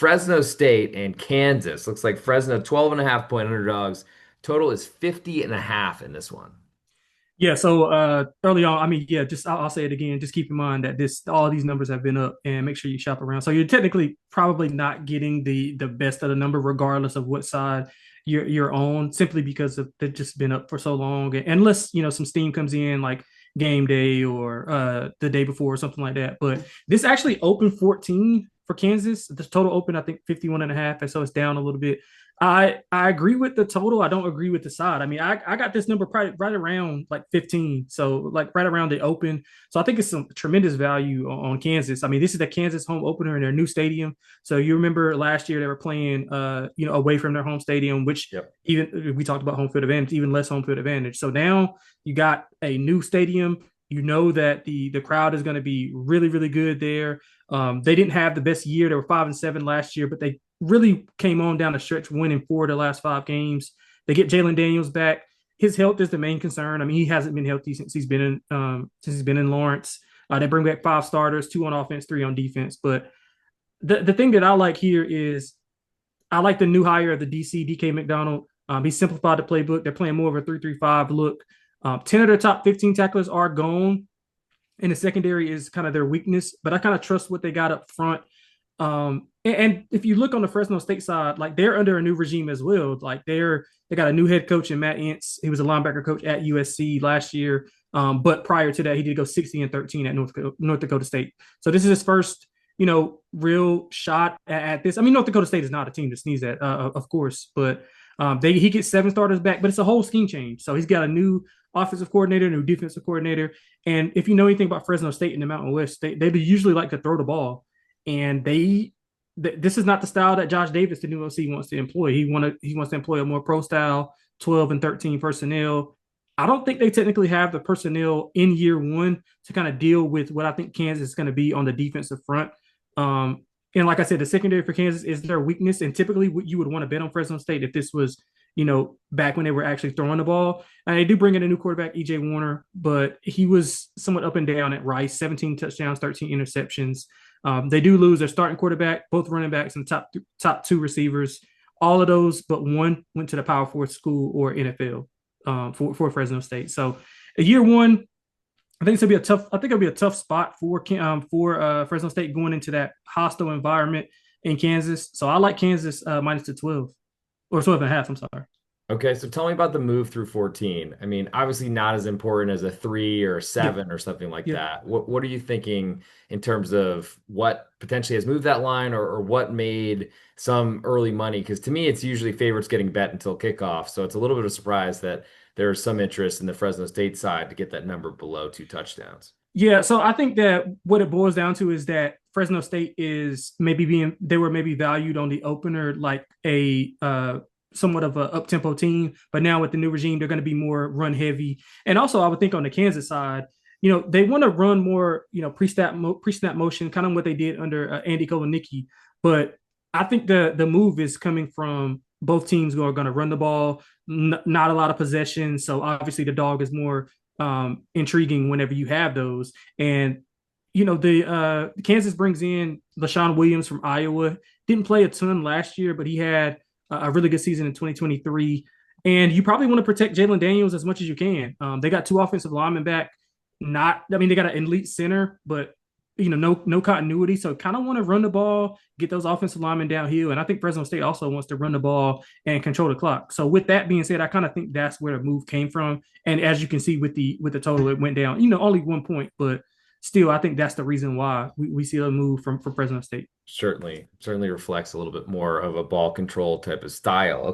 Fresno State and Kansas. Looks like Fresno 12.5 point underdogs. Total is 50.5 in this one. Yeah, so early on, I mean, yeah, just I'll say it again. Just keep in mind that this all these numbers have been up, and make sure you shop around. So you're technically probably not getting the best of the number, regardless of what side you're on, simply because of they've just been up for so long. And unless some steam comes in like game day or the day before or something like that. But this actually opened 14 for Kansas. The total open, I think 51 and a half, and so it's down a little bit. I agree with the total. I don't agree with the side. I mean, I got this number probably right around like 15. So like right around the open. So I think it's some tremendous value on Kansas. I mean, this is the Kansas home opener in their new stadium. So you remember last year they were playing away from their home stadium, which Yep. even we talked about home field advantage, even less home field advantage. So now you got a new stadium. You know that the crowd is going to be really, really good there. They didn't have the best year. They were 5-7 last year, but they really came on down the stretch, winning 4 of the last 5 games. They get Jalen Daniels back. His health is the main concern. I mean, he hasn't been healthy since he's been in Lawrence. They bring back 5 starters, 2 on offense, 3 on defense. But the thing that I like here is I like the new hire of the DK McDonald. He simplified the playbook. They're playing more of a 3-3-5 look. 10 of their top 15 tacklers are gone, and the secondary is kind of their weakness. But I kind of trust what they got up front. And if you look on the Fresno State side, like they're under a new regime as well. Like they got a new head coach in Matt Ince. He was a linebacker coach at USC last year. But prior to that, he did go 60-13 at North Dakota State. So this is his first, real shot at this. I mean, North Dakota State is not a team to sneeze at, of course, but he gets 7 starters back, but it's a whole scheme change. So he's got a new offensive coordinator, new defensive coordinator. And if you know anything about Fresno State in the Mountain West, they usually like to throw the ball. And this is not the style that Josh Davis, the new OC, wants to employ. He wants to employ a more pro style, 12 and 13 personnel. I don't think they technically have the personnel in year one to kind of deal with what I think Kansas is going to be on the defensive front. And like I said, the secondary for Kansas is their weakness. And typically, you would want to bet on Fresno State if this was, back when they were actually throwing the ball. And they do bring in a new quarterback, EJ Warner, but he was somewhat up and down at Rice, 17 touchdowns, 13 interceptions. They do lose their starting quarterback, both running backs, and top 2 receivers. All of those, but one went to the Power 4 school or NFL for Fresno State. So, a year one, I think it'll be a tough spot for Fresno State going into that hostile environment in Kansas. So I like Kansas minus the 12 or 12 and a half. I'm sorry. Okay, so tell me about the move through 14. I mean, obviously not as important as a 3 or a Yeah, 7 or something like yeah. that. What are you thinking in terms of what potentially has moved that line or what made some early money? Because to me, it's usually favorites getting bet until kickoff. So it's a little bit of a surprise that there's some interest in the Fresno State side to get that number below 2 touchdowns. Yeah, so I think that what it boils down to is that Fresno State is they were maybe valued on the opener like a somewhat of a up tempo team, but now with the new regime, they're going to be more run heavy. And also, I would think on the Kansas side, they want to run more, pre snap motion, kind of what they did under Andy Kolanicki. But I think the move is coming from both teams who are going to run the ball, not a lot of possession. So obviously, the dog is more intriguing whenever you have those. And the Kansas brings in LaShawn Williams from Iowa. Didn't play a ton last year, but he had a really good season in 2023. And you probably want to protect Jalen Daniels as much as you can. They got 2 offensive linemen back. They got an elite center, but no continuity. So kind of want to run the ball, get those offensive linemen downhill. And I think Fresno State also wants to run the ball and control the clock. So with that being said, I kind of think that's where the move came from. And as you can see with the total, it went down, only 1 point, but still, I think that's the reason why we see a move from Fresno State. Certainly reflects a little bit more of a ball control type of style.